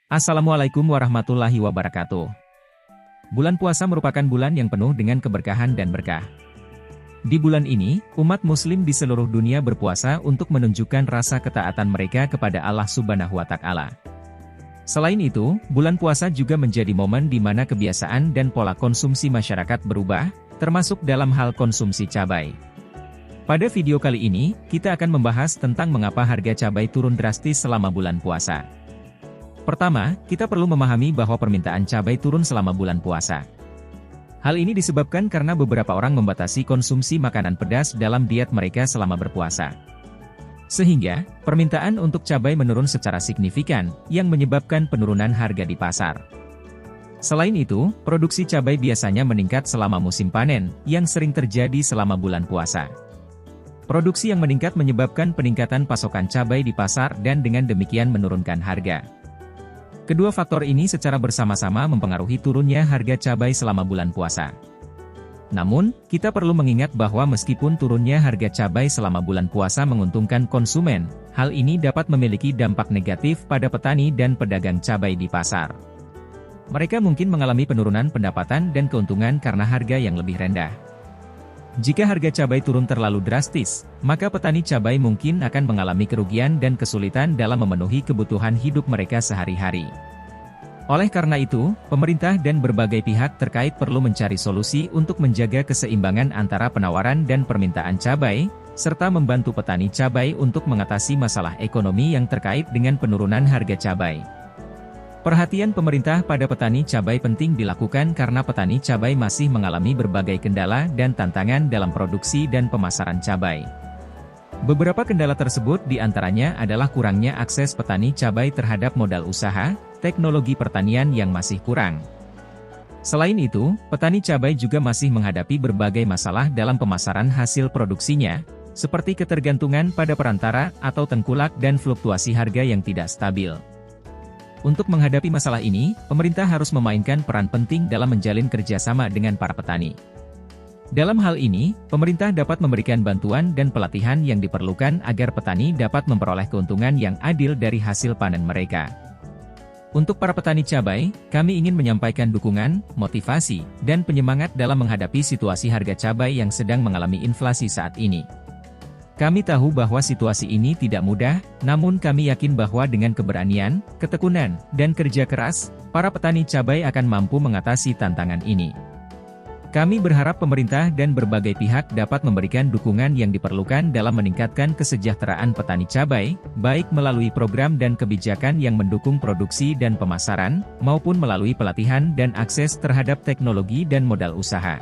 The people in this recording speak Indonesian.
Assalamualaikum warahmatullahi wabarakatuh. Bulan puasa merupakan bulan yang penuh dengan keberkahan dan berkah. Di bulan ini, umat muslim di seluruh dunia berpuasa untuk menunjukkan rasa ketaatan mereka kepada Allah Subhanahu wa Ta'ala. Selain itu, bulan puasa juga menjadi momen di mana kebiasaan dan pola konsumsi masyarakat berubah, termasuk dalam hal konsumsi cabai. Pada video kali ini, kita akan membahas tentang mengapa harga cabai turun drastis selama bulan puasa. Pertama, kita perlu memahami bahwa permintaan cabai turun selama bulan puasa. Hal ini disebabkan karena beberapa orang membatasi konsumsi makanan pedas dalam diet mereka selama berpuasa. Sehingga, permintaan untuk cabai menurun secara signifikan, yang menyebabkan penurunan harga di pasar. Selain itu, produksi cabai biasanya meningkat selama musim panen, yang sering terjadi selama bulan puasa. Produksi yang meningkat menyebabkan peningkatan pasokan cabai di pasar dan dengan demikian menurunkan harga. Kedua faktor ini secara bersama-sama mempengaruhi turunnya harga cabai selama bulan puasa. Namun, kita perlu mengingat bahwa meskipun turunnya harga cabai selama bulan puasa menguntungkan konsumen, hal ini dapat memiliki dampak negatif pada petani dan pedagang cabai di pasar. Mereka mungkin mengalami penurunan pendapatan dan keuntungan karena harga yang lebih rendah. Jika harga cabai turun terlalu drastis, maka petani cabai mungkin akan mengalami kerugian dan kesulitan dalam memenuhi kebutuhan hidup mereka sehari-hari. Oleh karena itu, pemerintah dan berbagai pihak terkait perlu mencari solusi untuk menjaga keseimbangan antara penawaran dan permintaan cabai, serta membantu petani cabai untuk mengatasi masalah ekonomi yang terkait dengan penurunan harga cabai. Perhatian pemerintah pada petani cabai penting dilakukan karena petani cabai masih mengalami berbagai kendala dan tantangan dalam produksi dan pemasaran cabai. Beberapa kendala tersebut diantaranya adalah kurangnya akses petani cabai terhadap modal usaha, teknologi pertanian yang masih kurang. Selain itu, petani cabai juga masih menghadapi berbagai masalah dalam pemasaran hasil produksinya, seperti ketergantungan pada perantara atau tengkulak dan fluktuasi harga yang tidak stabil. Untuk menghadapi masalah ini, pemerintah harus memainkan peran penting dalam menjalin kerjasama dengan para petani. Dalam hal ini, pemerintah dapat memberikan bantuan dan pelatihan yang diperlukan agar petani dapat memperoleh keuntungan yang adil dari hasil panen mereka. Untuk para petani cabai, kami ingin menyampaikan dukungan, motivasi, dan penyemangat dalam menghadapi situasi harga cabai yang sedang mengalami inflasi saat ini. Kami tahu bahwa situasi ini tidak mudah, namun kami yakin bahwa dengan keberanian, ketekunan, dan kerja keras, para petani cabai akan mampu mengatasi tantangan ini. Kami berharap pemerintah dan berbagai pihak dapat memberikan dukungan yang diperlukan dalam meningkatkan kesejahteraan petani cabai, baik melalui program dan kebijakan yang mendukung produksi dan pemasaran, maupun melalui pelatihan dan akses terhadap teknologi dan modal usaha.